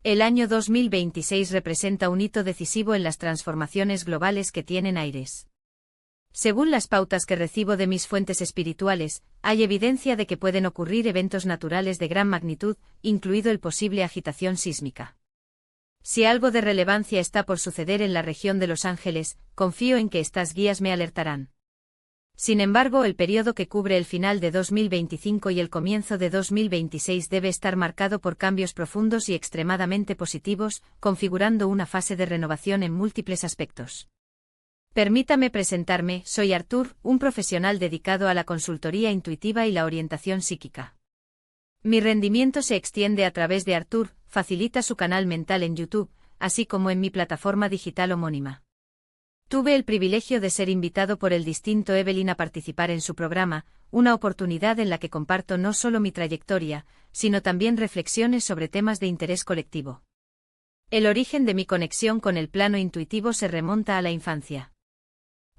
El año 2026 representa un hito decisivo en las transformaciones globales que tienen aires. Según las pautas que recibo de mis fuentes espirituales, hay evidencia de que pueden ocurrir eventos naturales de gran magnitud, incluido el posible agitación sísmica. Si algo de relevancia está por suceder en la región de Los Ángeles, confío en que estas guías me alertarán. Sin embargo, el periodo que cubre el final de 2025 y el comienzo de 2026 debe estar marcado por cambios profundos y extremadamente positivos, configurando una fase de renovación en múltiples aspectos. Permítame presentarme, soy Artur, un profesional dedicado a la consultoría intuitiva y la orientación psíquica. Mi rendimiento se extiende a través de Artur, facilita su canal mental en YouTube, así como en mi plataforma digital homónima. Tuve el privilegio de ser invitado por el distinto Evelyn a participar en su programa, una oportunidad en la que comparto no solo mi trayectoria, sino también reflexiones sobre temas de interés colectivo. El origen de mi conexión con el plano intuitivo se remonta a la infancia.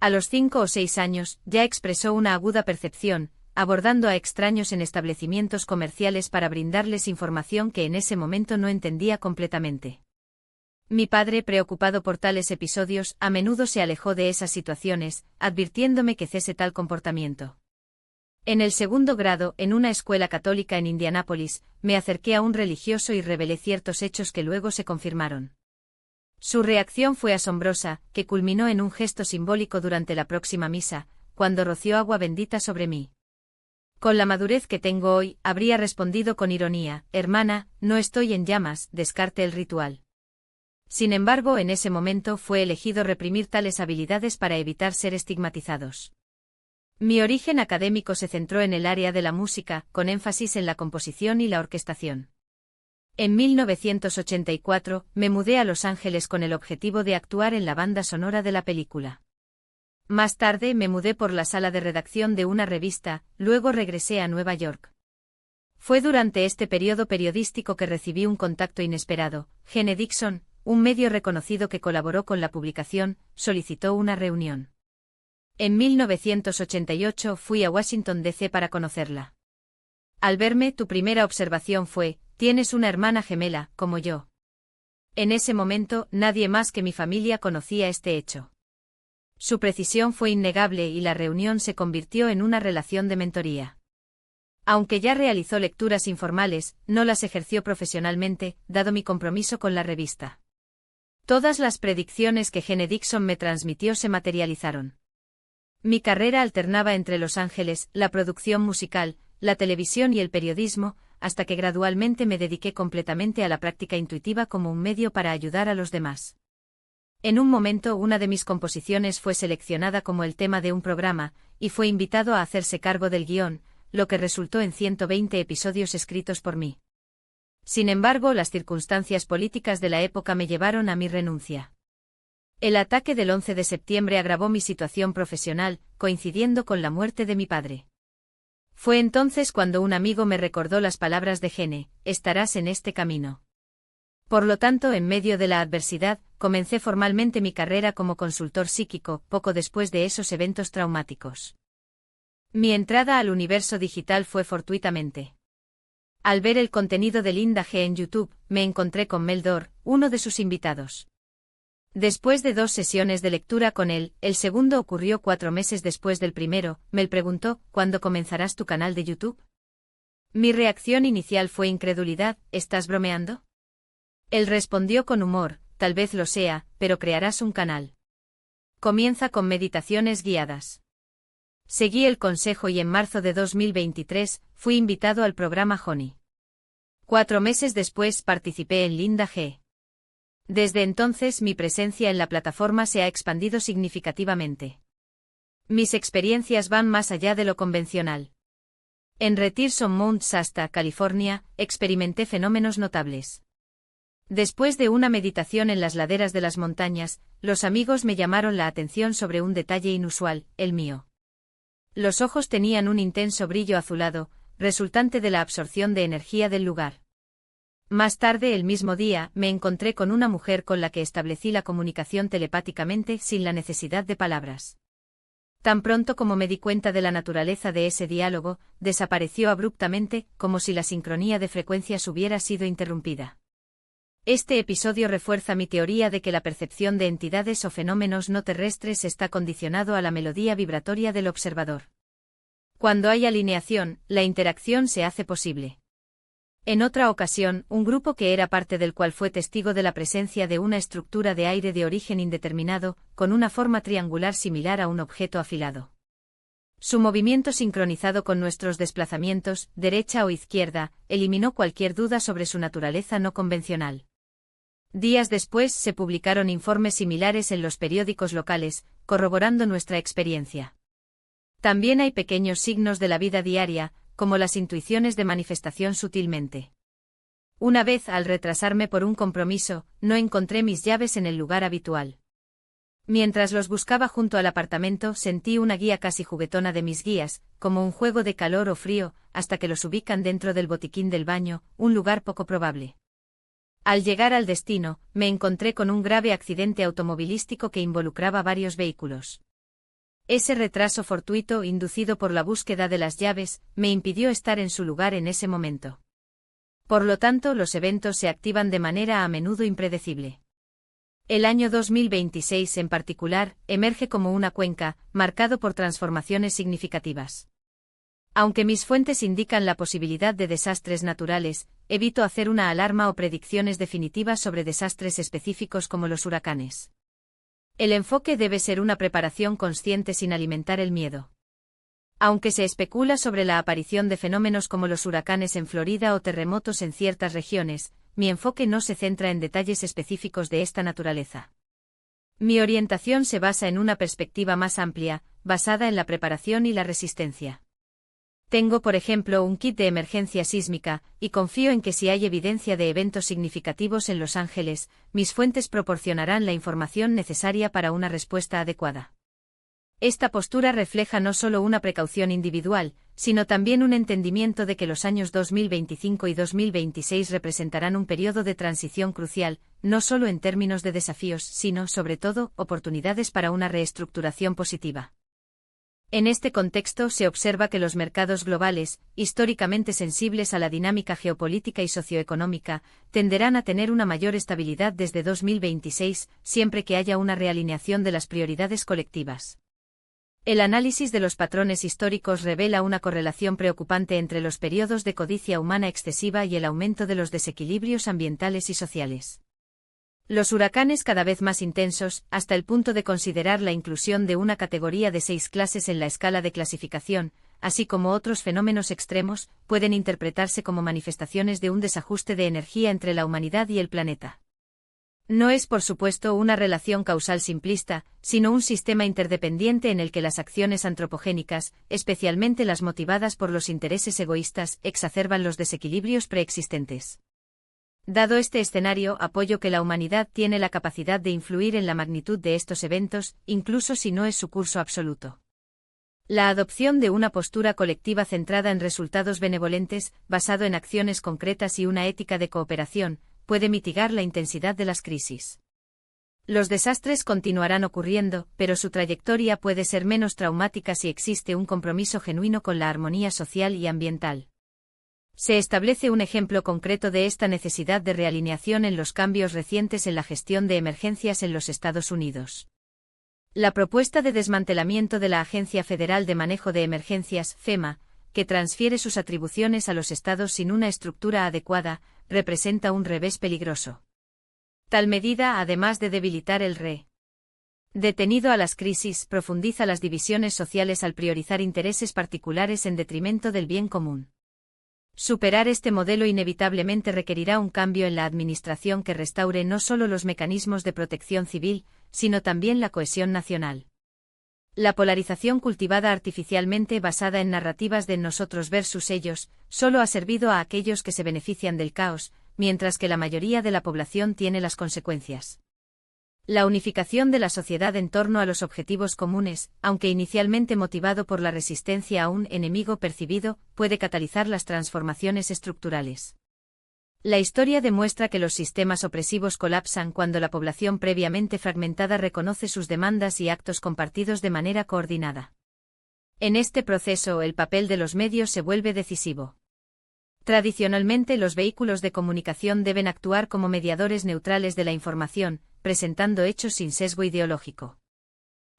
A los 5 o 6 años, ya expresó una aguda percepción, abordando a extraños en establecimientos comerciales para brindarles información que en ese momento no entendía completamente. Mi padre, preocupado por tales episodios, a menudo se alejó de esas situaciones, advirtiéndome que cese tal comportamiento. En el segundo grado, en una escuela católica en Indianápolis, me acerqué a un religioso y revelé ciertos hechos que luego se confirmaron. Su reacción fue asombrosa, que culminó en un gesto simbólico durante la próxima misa, cuando roció agua bendita sobre mí. Con la madurez que tengo hoy, habría respondido con ironía: hermana, no estoy en llamas, descarte el ritual. Sin embargo, en ese momento fue elegido reprimir tales habilidades para evitar ser estigmatizados. Mi origen académico se centró en el área de la música, con énfasis en la composición y la orquestación. En 1984, me mudé a Los Ángeles con el objetivo de actuar en la banda sonora de la película. Más tarde me mudé por la sala de redacción de una revista, luego regresé a Nueva York. Fue durante este periodo periodístico que recibí un contacto inesperado. Gene Dixon, un medio reconocido que colaboró con la publicación, solicitó una reunión. En 1988 fui a Washington D.C. para conocerla. Al verme, tu primera observación fue: tienes una hermana gemela, como yo. En ese momento, nadie más que mi familia conocía este hecho. Su precisión fue innegable y la reunión se convirtió en una relación de mentoría. Aunque ya realizó lecturas informales, no las ejerció profesionalmente, dado mi compromiso con la revista. Todas las predicciones que Gene Dixon me transmitió se materializaron. Mi carrera alternaba entre Los Ángeles, la producción musical, la televisión y el periodismo, hasta que gradualmente me dediqué completamente a la práctica intuitiva como un medio para ayudar a los demás. En un momento, una de mis composiciones fue seleccionada como el tema de un programa, y fue invitado a hacerse cargo del guión, lo que resultó en 120 episodios escritos por mí. Sin embargo, las circunstancias políticas de la época me llevaron a mi renuncia. El ataque del 11 de septiembre agravó mi situación profesional, coincidiendo con la muerte de mi padre. Fue entonces cuando un amigo me recordó las palabras de Gene: estarás en este camino. Por lo tanto, en medio de la adversidad, comencé formalmente mi carrera como consultor psíquico, poco después de esos eventos traumáticos. Mi entrada al universo digital fue fortuitamente. Al ver el contenido de Linda G en YouTube, me encontré con Mel Dor, uno de sus invitados. Después de 2 sesiones de lectura con él, el segundo ocurrió 4 meses después del primero, Mel preguntó: ¿cuándo comenzarás tu canal de YouTube? Mi reacción inicial fue incredulidad: ¿estás bromeando? Él respondió con humor: tal vez lo sea, pero crearás un canal. Comienza con meditaciones guiadas. Seguí el consejo y en marzo de 2023, fui invitado al programa Honey. 4 meses después participé en Linda G. Desde entonces mi presencia en la plataforma se ha expandido significativamente. Mis experiencias van más allá de lo convencional. En Retirson Mount Shasta, California, experimenté fenómenos notables. Después de una meditación en las laderas de las montañas, los amigos me llamaron la atención sobre un detalle inusual, el mío. Los ojos tenían un intenso brillo azulado, resultante de la absorción de energía del lugar. Más tarde el mismo día, me encontré con una mujer con la que establecí la comunicación telepáticamente sin la necesidad de palabras. Tan pronto como me di cuenta de la naturaleza de ese diálogo, desapareció abruptamente, como si la sincronía de frecuencias hubiera sido interrumpida. Este episodio refuerza mi teoría de que la percepción de entidades o fenómenos no terrestres está condicionado a la melodía vibratoria del observador. Cuando hay alineación, la interacción se hace posible. En otra ocasión, un grupo que era parte del cual fue testigo de la presencia de una estructura de aire de origen indeterminado, con una forma triangular similar a un objeto afilado. Su movimiento sincronizado con nuestros desplazamientos, derecha o izquierda, eliminó cualquier duda sobre su naturaleza no convencional. Días después se publicaron informes similares en los periódicos locales, corroborando nuestra experiencia. También hay pequeños signos de la vida diaria, como las intuiciones de manifestación sutilmente. Una vez, al retrasarme por un compromiso, no encontré mis llaves en el lugar habitual. Mientras los buscaba junto al apartamento, sentí una guía casi juguetona de mis guías, como un juego de calor o frío, hasta que los ubican dentro del botiquín del baño, un lugar poco probable. Al llegar al destino, me encontré con un grave accidente automovilístico que involucraba varios vehículos. Ese retraso fortuito, inducido por la búsqueda de las llaves, me impidió estar en su lugar en ese momento. Por lo tanto, los eventos se activan de manera a menudo impredecible. El año 2026 en particular, emerge como una cuenca, marcado por transformaciones significativas. Aunque mis fuentes indican la posibilidad de desastres naturales, evito hacer una alarma o predicciones definitivas sobre desastres específicos como los huracanes. El enfoque debe ser una preparación consciente sin alimentar el miedo. Aunque se especula sobre la aparición de fenómenos como los huracanes en Florida o terremotos en ciertas regiones, mi enfoque no se centra en detalles específicos de esta naturaleza. Mi orientación se basa en una perspectiva más amplia, basada en la preparación y la resistencia. Tengo, por ejemplo, un kit de emergencia sísmica, y confío en que si hay evidencia de eventos significativos en Los Ángeles, mis fuentes proporcionarán la información necesaria para una respuesta adecuada. Esta postura refleja no solo una precaución individual, sino también un entendimiento de que los años 2025 y 2026 representarán un periodo de transición crucial, no solo en términos de desafíos, sino, sobre todo, oportunidades para una reestructuración positiva. En este contexto se observa que los mercados globales, históricamente sensibles a la dinámica geopolítica y socioeconómica, tenderán a tener una mayor estabilidad desde 2026, siempre que haya una realineación de las prioridades colectivas. El análisis de los patrones históricos revela una correlación preocupante entre los periodos de codicia humana excesiva y el aumento de los desequilibrios ambientales y sociales. Los huracanes cada vez más intensos, hasta el punto de considerar la inclusión de una categoría de 6 clases en la escala de clasificación, así como otros fenómenos extremos, pueden interpretarse como manifestaciones de un desajuste de energía entre la humanidad y el planeta. No es, por supuesto, una relación causal simplista, sino un sistema interdependiente en el que las acciones antropogénicas, especialmente las motivadas por los intereses egoístas, exacerban los desequilibrios preexistentes. Dado este escenario, apoyo que la humanidad tiene la capacidad de influir en la magnitud de estos eventos, incluso si no es su curso absoluto. La adopción de una postura colectiva centrada en resultados benevolentes, basado en acciones concretas y una ética de cooperación, puede mitigar la intensidad de las crisis. Los desastres continuarán ocurriendo, pero su trayectoria puede ser menos traumática si existe un compromiso genuino con la armonía social y ambiental. Se establece un ejemplo concreto de esta necesidad de realineación en los cambios recientes en la gestión de emergencias en los Estados Unidos. La propuesta de desmantelamiento de la Agencia Federal de Manejo de Emergencias, FEMA, que transfiere sus atribuciones a los estados sin una estructura adecuada, representa un revés peligroso. Tal medida, además de debilitar el detenido a las crisis, profundiza las divisiones sociales al priorizar intereses particulares en detrimento del bien común. Superar este modelo inevitablemente requerirá un cambio en la administración que restaure no solo los mecanismos de protección civil, sino también la cohesión nacional. La polarización cultivada artificialmente basada en narrativas de nosotros versus ellos, solo ha servido a aquellos que se benefician del caos, mientras que la mayoría de la población tiene las consecuencias. La unificación de la sociedad en torno a los objetivos comunes, aunque inicialmente motivado por la resistencia a un enemigo percibido, puede catalizar las transformaciones estructurales. La historia demuestra que los sistemas opresivos colapsan cuando la población previamente fragmentada reconoce sus demandas y actos compartidos de manera coordinada. En este proceso, el papel de los medios se vuelve decisivo. Tradicionalmente, los vehículos de comunicación deben actuar como mediadores neutrales de la información, presentando hechos sin sesgo ideológico.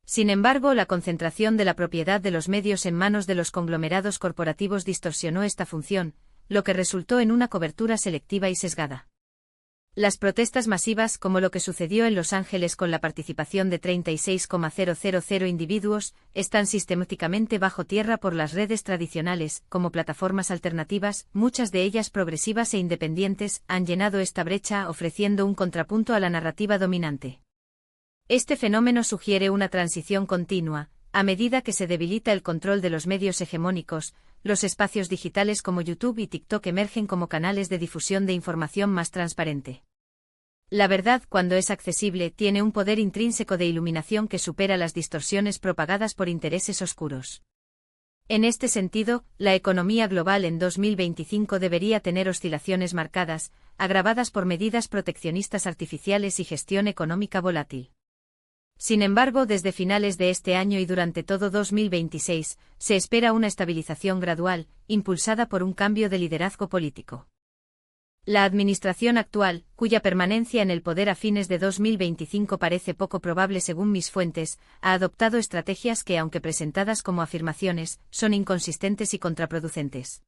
Sin embargo, la concentración de la propiedad de los medios en manos de los conglomerados corporativos distorsionó esta función, lo que resultó en una cobertura selectiva y sesgada. Las protestas masivas, como lo que sucedió en Los Ángeles con la participación de 36,000 individuos, están sistemáticamente bajo tierra por las redes tradicionales, como plataformas alternativas, muchas de ellas progresivas e independientes, han llenado esta brecha ofreciendo un contrapunto a la narrativa dominante. Este fenómeno sugiere una transición continua, a medida que se debilita el control de los medios hegemónicos. Los espacios digitales como YouTube y TikTok emergen como canales de difusión de información más transparente. La verdad, cuando es accesible, tiene un poder intrínseco de iluminación que supera las distorsiones propagadas por intereses oscuros. En este sentido, la economía global en 2025 debería tener oscilaciones marcadas, agravadas por medidas proteccionistas artificiales y gestión económica volátil. Sin embargo, desde finales de este año y durante todo 2026, se espera una estabilización gradual, impulsada por un cambio de liderazgo político. La administración actual, cuya permanencia en el poder a fines de 2025 parece poco probable según mis fuentes, ha adoptado estrategias que, aunque presentadas como afirmaciones, son inconsistentes y contraproducentes.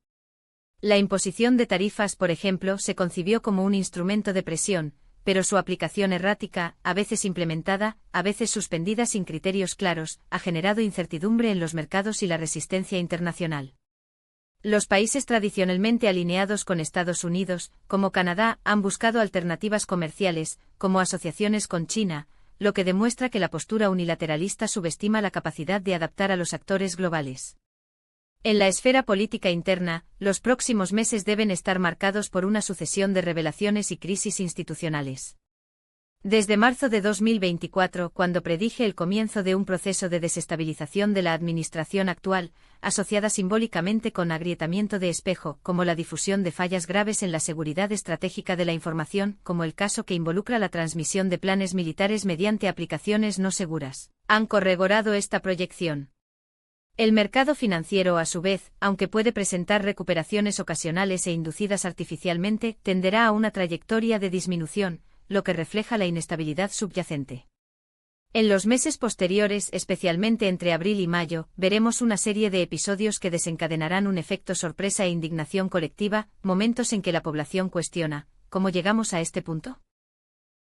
La imposición de tarifas, por ejemplo, se concibió como un instrumento de presión, pero su aplicación errática, a veces implementada, a veces suspendida sin criterios claros, ha generado incertidumbre en los mercados y la resistencia internacional. Los países tradicionalmente alineados con Estados Unidos, como Canadá, han buscado alternativas comerciales, como asociaciones con China, lo que demuestra que la postura unilateralista subestima la capacidad de adaptar a los actores globales. En la esfera política interna, los próximos meses deben estar marcados por una sucesión de revelaciones y crisis institucionales. Desde marzo de 2024, cuando predije el comienzo de un proceso de desestabilización de la administración actual, asociada simbólicamente con agrietamiento de espejo, como la difusión de fallas graves en la seguridad estratégica de la información, como el caso que involucra la transmisión de planes militares mediante aplicaciones no seguras, han corroborado esta proyección. El mercado financiero, a su vez, aunque puede presentar recuperaciones ocasionales e inducidas artificialmente, tenderá a una trayectoria de disminución, lo que refleja la inestabilidad subyacente. En los meses posteriores, especialmente entre abril y mayo, veremos una serie de episodios que desencadenarán un efecto sorpresa e indignación colectiva, momentos en que la población cuestiona, ¿cómo llegamos a este punto?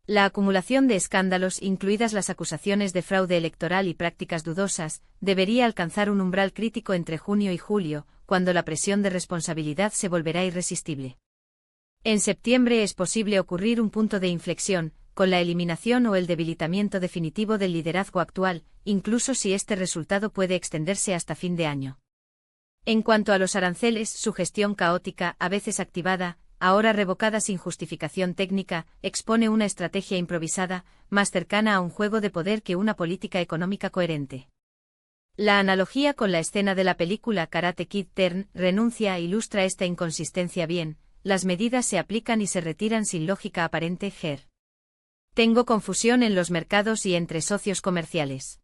La acumulación de escándalos, incluidas las acusaciones de fraude electoral y prácticas dudosas, debería alcanzar un umbral crítico entre junio y julio, cuando la presión de responsabilidad se volverá irresistible. En septiembre es posible ocurrir un punto de inflexión, con la eliminación o el debilitamiento definitivo del liderazgo actual, incluso si este resultado puede extenderse hasta fin de año. En cuanto a los aranceles, su gestión caótica, a veces activada, ahora revocada sin justificación técnica, expone una estrategia improvisada, más cercana a un juego de poder que una política económica coherente. La analogía con la escena de la película Karate Kid Turn renuncia ilustra esta inconsistencia bien. Las medidas se aplican y se retiran sin lógica aparente. Tengo confusión en los mercados y entre socios comerciales.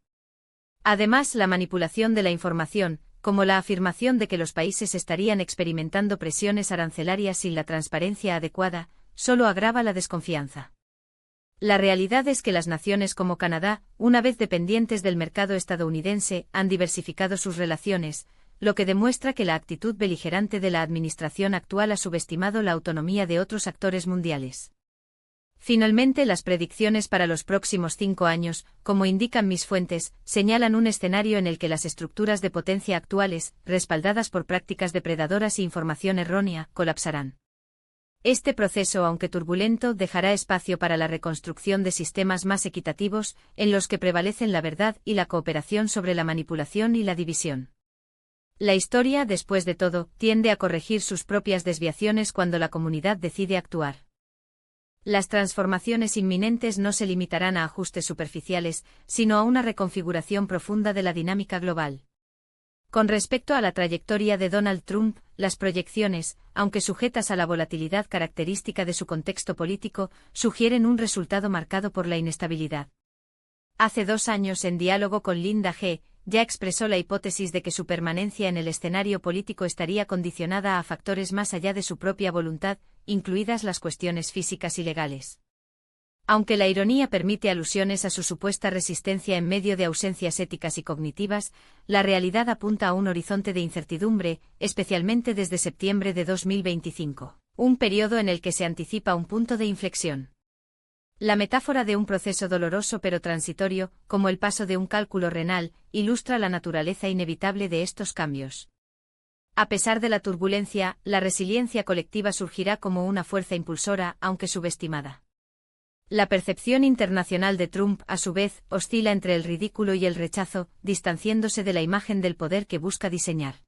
Además, la manipulación de la información, como la afirmación de que los países estarían experimentando presiones arancelarias sin la transparencia adecuada, solo agrava la desconfianza. La realidad es que las naciones como Canadá, una vez dependientes del mercado estadounidense, han diversificado sus relaciones, lo que demuestra que la actitud beligerante de la administración actual ha subestimado la autonomía de otros actores mundiales. Finalmente, las predicciones para los próximos 5 años, como indican mis fuentes, señalan un escenario en el que las estructuras de potencia actuales, respaldadas por prácticas depredadoras e información errónea, colapsarán. Este proceso, aunque turbulento, dejará espacio para la reconstrucción de sistemas más equitativos, en los que prevalecen la verdad y la cooperación sobre la manipulación y la división. La historia, después de todo, tiende a corregir sus propias desviaciones cuando la comunidad decide actuar. Las transformaciones inminentes no se limitarán a ajustes superficiales, sino a una reconfiguración profunda de la dinámica global. Con respecto a la trayectoria de Donald Trump, las proyecciones, aunque sujetas a la volatilidad característica de su contexto político, sugieren un resultado marcado por la inestabilidad. Hace 2 años, en diálogo con Linda G., ya expresó la hipótesis de que su permanencia en el escenario político estaría condicionada a factores más allá de su propia voluntad, incluidas las cuestiones físicas y legales. Aunque la ironía permite alusiones a su supuesta resistencia en medio de ausencias éticas y cognitivas, la realidad apunta a un horizonte de incertidumbre, especialmente desde septiembre de 2025, un periodo en el que se anticipa un punto de inflexión. La metáfora de un proceso doloroso pero transitorio, como el paso de un cálculo renal, ilustra la naturaleza inevitable de estos cambios. A pesar de la turbulencia, la resiliencia colectiva surgirá como una fuerza impulsora, aunque subestimada. La percepción internacional de Trump, a su vez, oscila entre el ridículo y el rechazo, distanciándose de la imagen del poder que busca diseñar.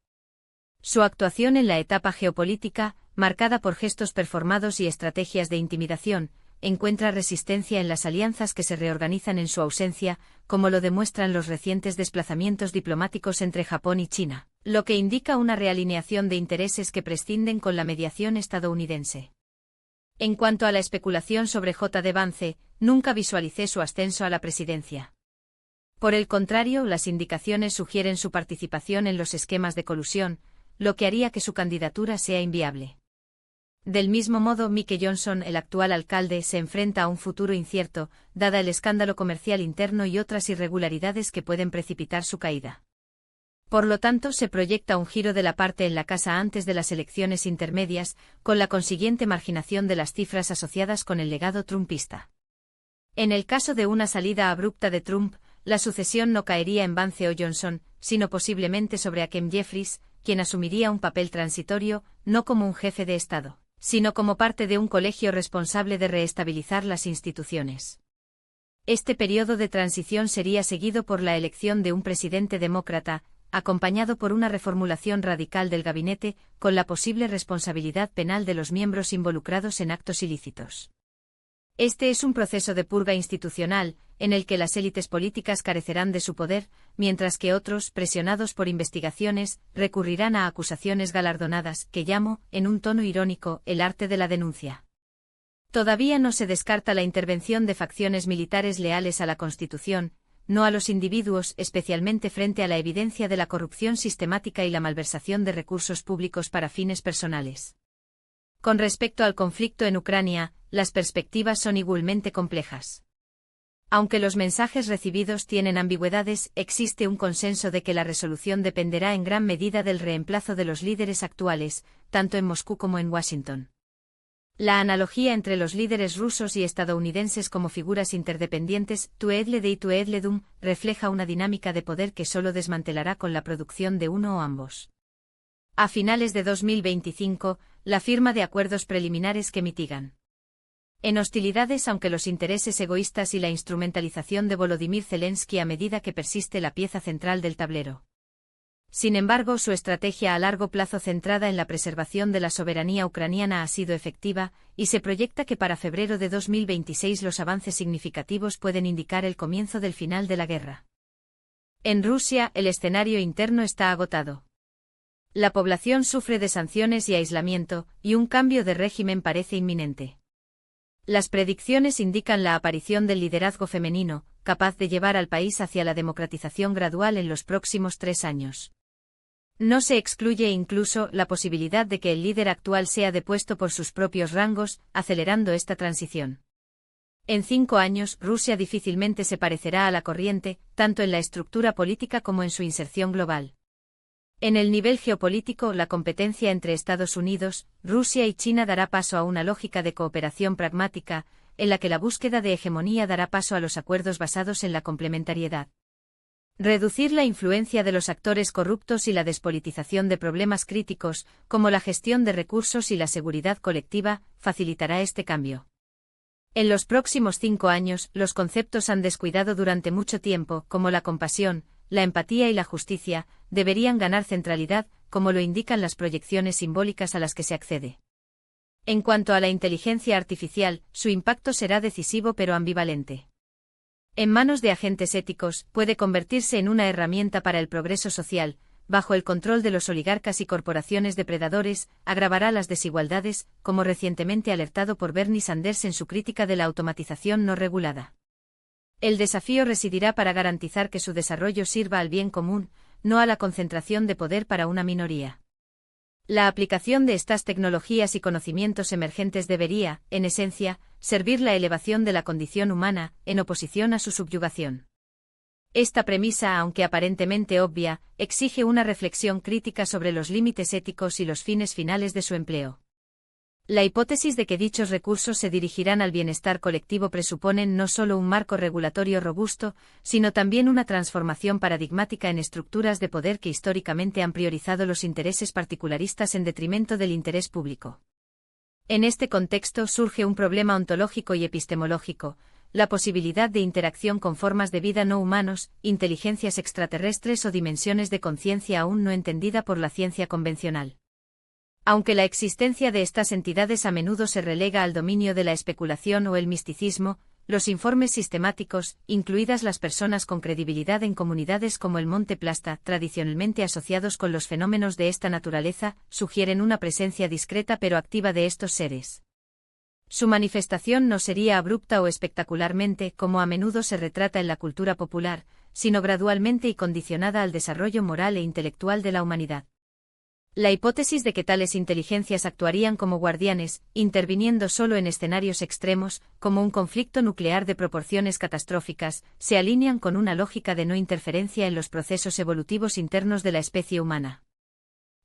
Su actuación en la etapa geopolítica, marcada por gestos performados y estrategias de intimidación, encuentra resistencia en las alianzas que se reorganizan en su ausencia, como lo demuestran los recientes desplazamientos diplomáticos entre Japón y China, lo que indica una realineación de intereses que prescinden con la mediación estadounidense. En cuanto a la especulación sobre J.D. Vance, nunca visualicé su ascenso a la presidencia. Por el contrario, las indicaciones sugieren su participación en los esquemas de colusión, lo que haría que su candidatura sea inviable. Del mismo modo, Mike Johnson, el actual alcalde, se enfrenta a un futuro incierto, dada el escándalo comercial interno y otras irregularidades que pueden precipitar su caída. Por lo tanto, se proyecta un giro de la parte en la casa antes de las elecciones intermedias, con la consiguiente marginación de las cifras asociadas con el legado trumpista. En el caso de una salida abrupta de Trump, la sucesión no caería en Vance o Johnson, sino posiblemente sobre Hakeem Jeffries, quien asumiría un papel transitorio, no como un jefe de Estado, sino como parte de un colegio responsable de reestabilizar las instituciones. Este periodo de transición sería seguido por la elección de un presidente demócrata, acompañado por una reformulación radical del gabinete, con la posible responsabilidad penal de los miembros involucrados en actos ilícitos. Este es un proceso de purga institucional, en el que las élites políticas carecerán de su poder, mientras que otros, presionados por investigaciones, recurrirán a acusaciones galardonadas, que llamo, en un tono irónico, el arte de la denuncia. Todavía no se descarta la intervención de facciones militares leales a la Constitución, no a los individuos, especialmente frente a la evidencia de la corrupción sistemática y la malversación de recursos públicos para fines personales. Con respecto al conflicto en Ucrania, las perspectivas son igualmente complejas. Aunque los mensajes recibidos tienen ambigüedades, existe un consenso de que la resolución dependerá en gran medida del reemplazo de los líderes actuales, tanto en Moscú como en Washington. La analogía entre los líderes rusos y estadounidenses como figuras interdependientes, tu edle de y tu edle dum, refleja una dinámica de poder que solo desmantelará con la producción de uno o ambos. A finales de 2025, la firma de acuerdos preliminares que mitigan en hostilidades, aunque los intereses egoístas y la instrumentalización de Volodymyr Zelensky a medida que persiste la pieza central del tablero. Sin embargo, su estrategia a largo plazo centrada en la preservación de la soberanía ucraniana ha sido efectiva, y se proyecta que para febrero de 2026 los avances significativos pueden indicar el comienzo del final de la guerra. En Rusia, el escenario interno está agotado. La población sufre de sanciones y aislamiento, y un cambio de régimen parece inminente. Las predicciones indican la aparición del liderazgo femenino, capaz de llevar al país hacia la democratización gradual en los próximos 3 años. No se excluye incluso la posibilidad de que el líder actual sea depuesto por sus propios rangos, acelerando esta transición. En 5 años, Rusia difícilmente se parecerá a la corriente, tanto en la estructura política como en su inserción global. En el nivel geopolítico, la competencia entre Estados Unidos, Rusia y China dará paso a una lógica de cooperación pragmática, en la que la búsqueda de hegemonía dará paso a los acuerdos basados en la complementariedad. Reducir la influencia de los actores corruptos y la despolitización de problemas críticos, como la gestión de recursos y la seguridad colectiva, facilitará este cambio. En los próximos 5 años, los conceptos han descuidado durante mucho tiempo, como la compasión, la empatía y la justicia, deberían ganar centralidad, como lo indican las proyecciones simbólicas a las que se accede. En cuanto a la inteligencia artificial, su impacto será decisivo pero ambivalente. En manos de agentes éticos, puede convertirse en una herramienta para el progreso social, bajo el control de los oligarcas y corporaciones depredadores, agravará las desigualdades, como recientemente alertado por Bernie Sanders en su crítica de la automatización no regulada. El desafío residirá para garantizar que su desarrollo sirva al bien común, no a la concentración de poder para una minoría. La aplicación de estas tecnologías y conocimientos emergentes debería, en esencia, servir la elevación de la condición humana, en oposición a su subyugación. Esta premisa, aunque aparentemente obvia, exige una reflexión crítica sobre los límites éticos y los fines finales de su empleo. La hipótesis de que dichos recursos se dirigirán al bienestar colectivo presuponen no solo un marco regulatorio robusto, sino también una transformación paradigmática en estructuras de poder que históricamente han priorizado los intereses particularistas en detrimento del interés público. En este contexto surge un problema ontológico y epistemológico: la posibilidad de interacción con formas de vida no humanos, inteligencias extraterrestres o dimensiones de conciencia aún no entendida por la ciencia convencional. Aunque la existencia de estas entidades a menudo se relega al dominio de la especulación o el misticismo, los informes sistemáticos, incluidas las personas con credibilidad en comunidades como el Monte Plasta, tradicionalmente asociados con los fenómenos de esta naturaleza, sugieren una presencia discreta pero activa de estos seres. Su manifestación no sería abrupta o espectacularmente, como a menudo se retrata en la cultura popular, sino gradualmente y condicionada al desarrollo moral e intelectual de la humanidad. La hipótesis de que tales inteligencias actuarían como guardianes, interviniendo solo en escenarios extremos, como un conflicto nuclear de proporciones catastróficas, se alinean con una lógica de no interferencia en los procesos evolutivos internos de la especie humana.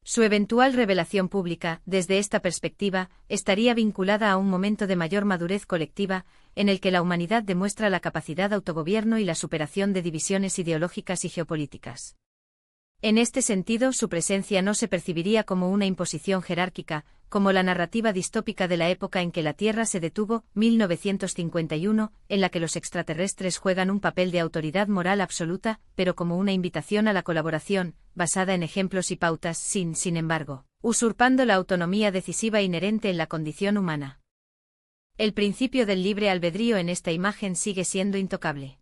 Su eventual revelación pública, desde esta perspectiva, estaría vinculada a un momento de mayor madurez colectiva, en el que la humanidad demuestra la capacidad de autogobierno y la superación de divisiones ideológicas y geopolíticas. En este sentido, su presencia no se percibiría como una imposición jerárquica, como la narrativa distópica de la época en que la Tierra se detuvo, 1951, en la que los extraterrestres juegan un papel de autoridad moral absoluta, pero como una invitación a la colaboración, basada en ejemplos y pautas, sin embargo, usurpando la autonomía decisiva inherente en la condición humana. El principio del libre albedrío en esta imagen sigue siendo intocable.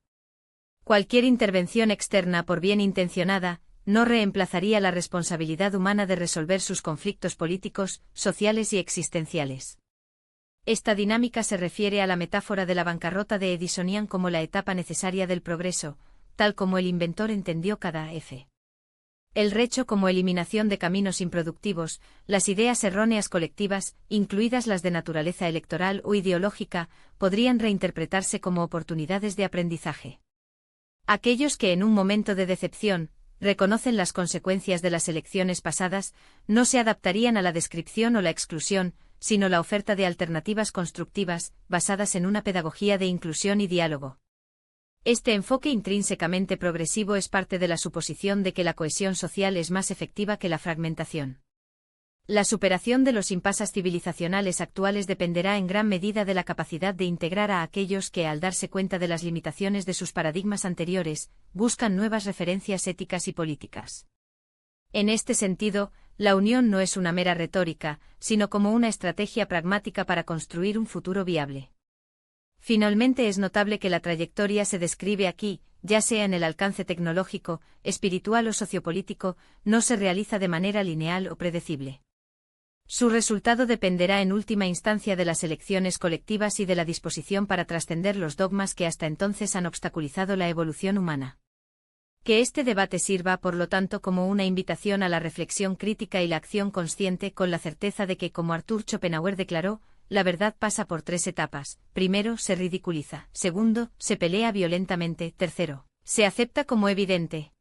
Cualquier intervención externa, por bien intencionada, no reemplazaría la responsabilidad humana de resolver sus conflictos políticos, sociales y existenciales. Esta dinámica se refiere a la metáfora de la bancarrota de Edisonian como la etapa necesaria del progreso, tal como el inventor entendió cada F. El recho como eliminación de caminos improductivos, las ideas erróneas colectivas, incluidas las de naturaleza electoral o ideológica, podrían reinterpretarse como oportunidades de aprendizaje. Aquellos que en un momento de decepción reconocen las consecuencias de las elecciones pasadas, no se adaptarían a la descripción o la exclusión, sino la oferta de alternativas constructivas, basadas en una pedagogía de inclusión y diálogo. Este enfoque intrínsecamente progresivo es parte de la suposición de que la cohesión social es más efectiva que la fragmentación. La superación de los impases civilizacionales actuales dependerá en gran medida de la capacidad de integrar a aquellos que, al darse cuenta de las limitaciones de sus paradigmas anteriores, buscan nuevas referencias éticas y políticas. En este sentido, la unión no es una mera retórica, sino como una estrategia pragmática para construir un futuro viable. Finalmente, es notable que la trayectoria se describe aquí, ya sea en el alcance tecnológico, espiritual o sociopolítico, no se realiza de manera lineal o predecible. Su resultado dependerá en última instancia de las elecciones colectivas y de la disposición para trascender los dogmas que hasta entonces han obstaculizado la evolución humana. Que este debate sirva, por lo tanto, como una invitación a la reflexión crítica y la acción consciente, con la certeza de que, como Arthur Schopenhauer declaró, la verdad pasa por 3 etapas: primero, se ridiculiza; segundo, se pelea violentamente; tercero, se acepta como evidente.